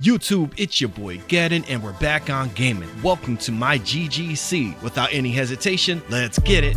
YouTube, it's your boy Gedden, and we're back on gaming. Welcome to my GGC. Without any hesitation, let's get it.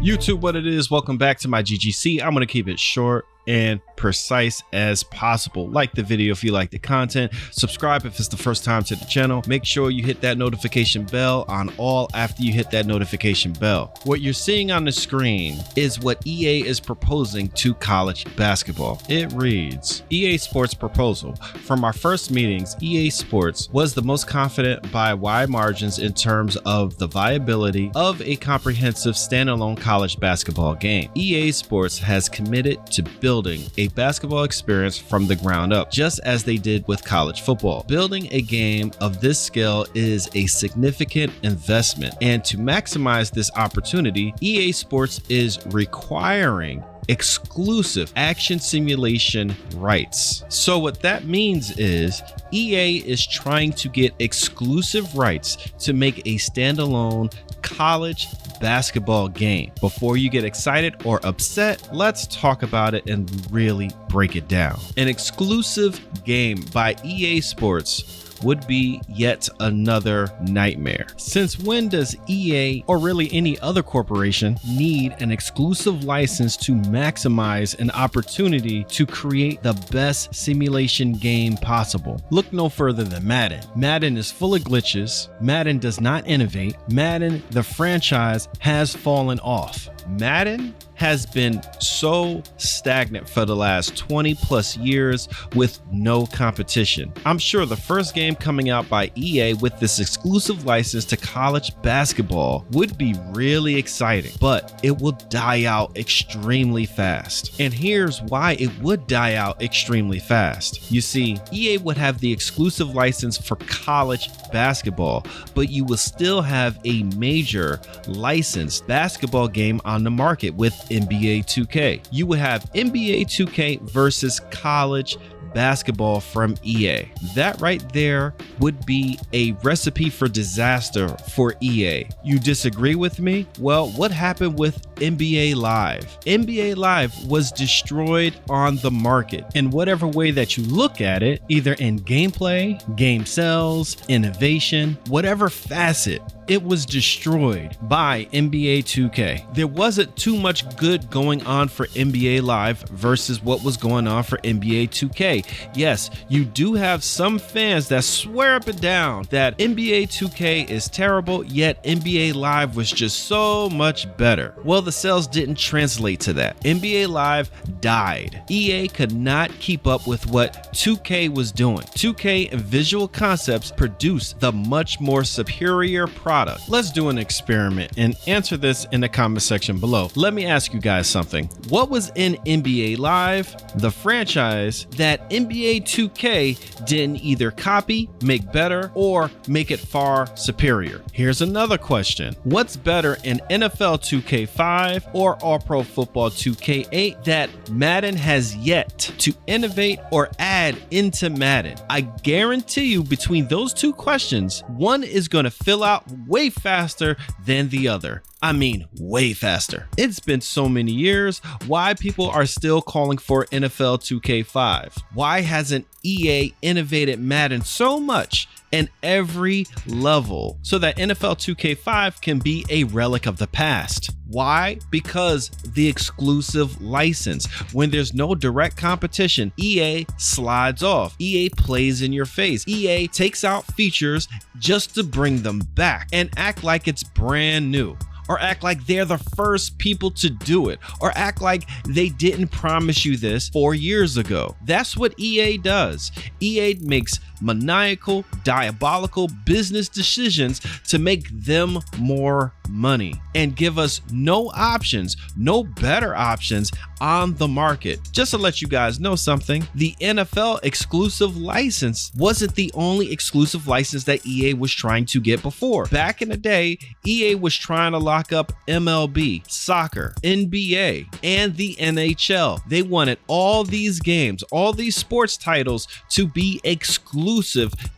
YouTube, what it is, welcome back to my GGC. I'm going to keep it short and precise as possible. Like the video if you like the content. Subscribe if it's the first time to the channel. Make sure you hit that notification bell on all after you hit that notification bell. What you're seeing on the screen is what EA is proposing to college basketball. It reads, EA Sports proposal. From our first meetings, EA Sports was the most confident by wide margins in terms of the viability of a comprehensive standalone college basketball game. EA Sports has committed to building a basketball experience from the ground up, just as they did with college football. Building a game of this scale is a significant investment, and to maximize this opportunity, EA Sports is requiring exclusive action simulation rights. So what that means is EA is trying to get exclusive rights to make a standalone college basketball game. Before you get excited or upset, let's talk about it and really break it down. An exclusive game by EA Sports would be yet another nightmare. Since when does EA, or really any other corporation, need an exclusive license to maximize an opportunity to create the best simulation game possible? Look no further than Madden. Madden is full of glitches. Madden does not innovate. Madden, the franchise, has fallen off. Madden has been so stagnant for the last 20 plus years with no competition. I'm sure the first game coming out by EA with this exclusive license to college basketball would be really exciting, but it will die out extremely fast. And here's why it would die out extremely fast. You see, EA would have the exclusive license for college basketball, but you will still have a major licensed basketball game on the market with NBA 2K. You would have NBA 2K versus college basketball from EA. That right there would be a recipe for disaster for EA. You disagree with me? Well, what happened with NBA Live? NBA Live was destroyed on the market. In whatever way that you look at it, either in gameplay, game sales, innovation, whatever facet, it was destroyed by NBA 2K. There wasn't too much good going on for NBA Live versus what was going on for NBA 2K. Yes, you do have some fans that swear up and down that NBA 2K is terrible, yet NBA Live was just so much better. Well, the sales didn't translate to that. NBA Live died. EA could not keep up with what 2K was doing. 2K and Visual Concepts produced the much more superior product. Let's do an experiment and answer this in the comment section below. Let me ask you guys something. What was in NBA Live, the franchise, that NBA 2K didn't either copy, make better, or make it far superior? Here's another question. What's better in NFL 2K5 or All Pro Football 2K8 that Madden has yet to innovate or add into Madden? I guarantee you between those two questions, one is going to fill out way faster than the other. I mean, way faster. It's been so many years. Why people are still calling for NFL 2K5? Why hasn't EA innovated Madden so much in every level so that NFL 2K5 can be a relic of the past? Why? Because the exclusive license. When there's no direct competition, EA slides off. EA plays in your face. EA takes out features just to bring them back and act like it's brand new, or act like they're the first people to do it, or act like they didn't promise you this 4 years ago. That's what EA does. EA makes maniacal, diabolical business decisions to make them more money and give us no options, no better options on the market. Just to let you guys know something, the NFL exclusive license wasn't the only exclusive license that EA was trying to get before. Back in the day, EA was trying to lock up MLB, soccer, NBA, and the NHL. They wanted all these games, all these sports titles to be exclusive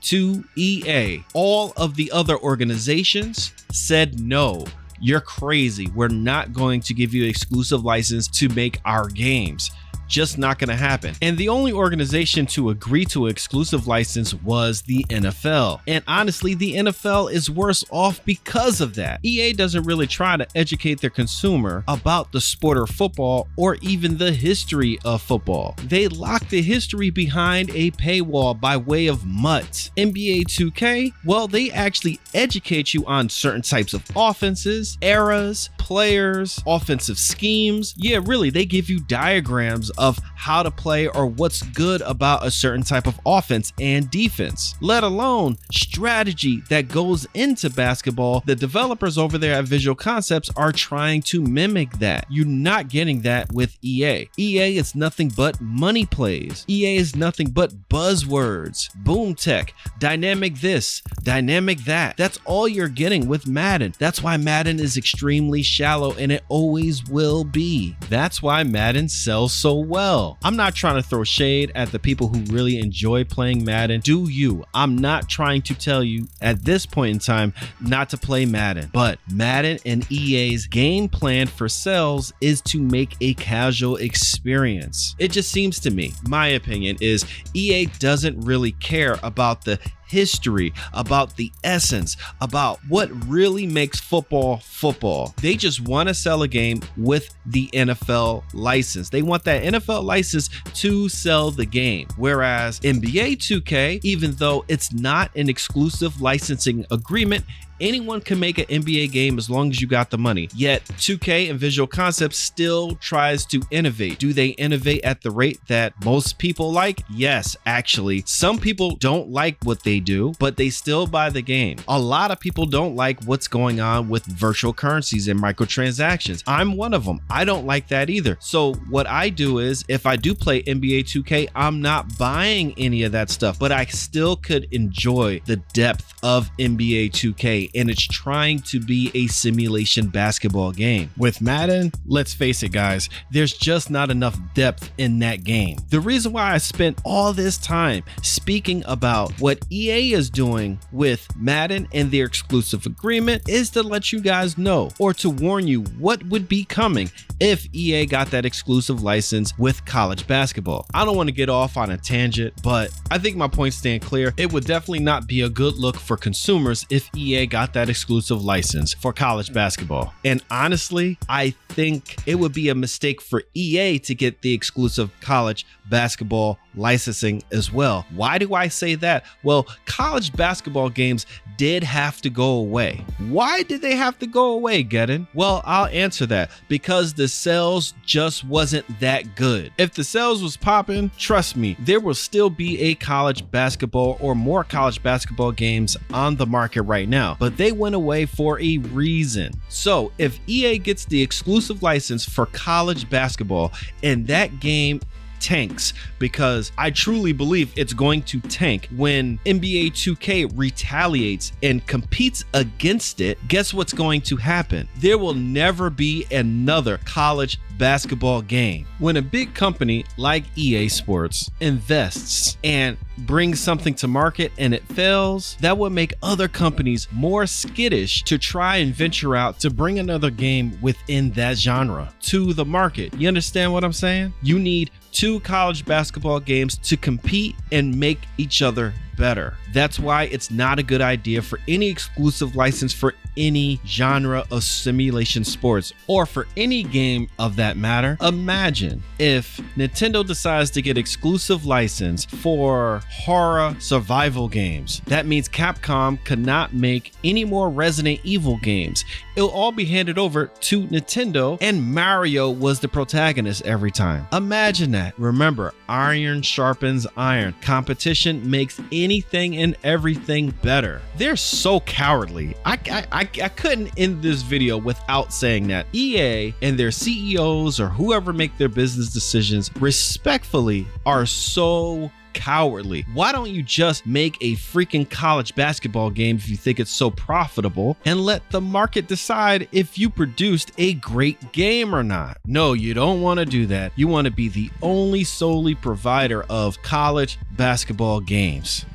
to EA. All of the other organizations said no. You're crazy. We're not going to give you exclusive license to make our games. just not gonna happen. And the only organization to agree to an exclusive license was the NFL. And honestly, the NFL is worse off because of that. EA doesn't really try to educate their consumer about the sport of football or even the history of football. They lock the history behind a paywall by way of MUTs. NBA 2K, well, they actually educate you on certain types of offenses, eras, players, offensive schemes. Yeah, really, they give you diagrams of how to play or what's good about a certain type of offense and defense, let alone strategy that goes into basketball. The developers over there at Visual Concepts are trying to mimic that. You're not getting that with EA. EA is nothing but money plays. EA is nothing but buzzwords, boom tech, dynamic this, dynamic that. That's all you're getting with Madden. That's why Madden is extremely shallow, and it always will be. That's why Madden sells so well. I'm not trying to throw shade at the people who really enjoy playing Madden. Do you? I'm not trying to tell you at this point in time not to play Madden, but Madden and EA's game plan for sales is to make a casual experience. It just seems to me, my opinion is, EA doesn't really care about the history, about the essence, about what really makes football football. They just want to sell a game with the NFL license. They want that NFL license to sell the game. Whereas NBA 2K, even though it's not an exclusive licensing agreement, anyone can make an NBA game as long as you got the money. Yet 2K and Visual Concepts still tries to innovate. Do they innovate at the rate that most people like? Yes, actually. Some people don't like what they do, but they still buy the game. A lot of people don't like what's going on with virtual currencies and microtransactions. I'm one of them. I don't like that either. So what I do is, if I do play NBA 2K, I'm not buying any of that stuff, but I still could enjoy the depth of NBA 2K, and it's trying to be a simulation basketball game. With Madden, let's face it guys, there's just not enough depth in that game. The reason why I spent all this time speaking about what EA is doing with Madden and their exclusive agreement is to let you guys know, or to warn you what would be coming if EA got that exclusive license with college basketball. I don't want to get off on a tangent, but I think my points stand clear. It would definitely not be a good look for consumers if EA got that exclusive license for college basketball. And honestly, I think it would be a mistake for EA to get the exclusive college basketball licensing as well. Why do I say that? Well, college basketball games did have to go away. Why did they have to go away, Gedden? Well, I'll answer that. Because the sales just wasn't that good. If the sales was popping, trust me, there will still be a college basketball or more college basketball games on the market right now, but they went away for a reason. So if EA gets the exclusive license for college basketball and that game tanks, because I truly believe it's going to tank when NBA 2K retaliates and competes against it, guess what's going to happen? There will never be another college basketball game. When a big company like EA Sports invests and brings something to market and it fails, that would make other companies more skittish to try and venture out to bring another game within that genre to the market. You understand what I'm saying? You need two college basketball games to compete and make each other better. That's why it's not a good idea for any exclusive license for any genre of simulation sports, or for any game of that matter. Imagine if Nintendo decides to get exclusive license for horror survival games. That means Capcom cannot make any more Resident Evil games. It'll all be handed over to Nintendo, and Mario was the protagonist every time. Imagine that. Remember, iron sharpens iron. Competition makes anything and everything better. They're so cowardly. I couldn't end this video without saying that EA and their CEOs or whoever make their business decisions respectfully are so cowardly. Why don't you just make a freaking college basketball game if you think it's so profitable, and let the market decide if you produced a great game or not? No, you don't want to do that. You want to be the only solely provider of college basketball games.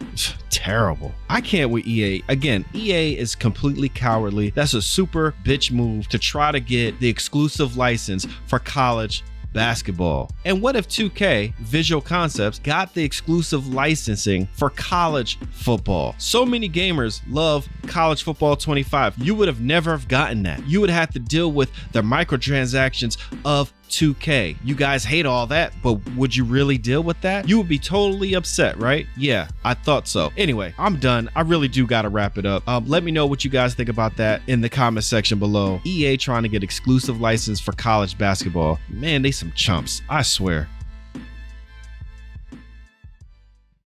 Terrible. I can't with EA. Again, EA is completely cowardly. That's a super bitch move to try to get the exclusive license for college basketball? And what if 2K Visual Concepts got the exclusive licensing for college football? So many gamers love college football 25. You would have never have gotten that. You would have to deal with the microtransactions of 2K. You guys hate all that, but would you really deal with that? You would be totally upset, right? Yeah, I thought so. Anyway, I'm done. I really do gotta wrap it up. Let me know what you guys think about that in the comment section below. EA trying to get exclusive license for college basketball. Man, they some chumps, I swear.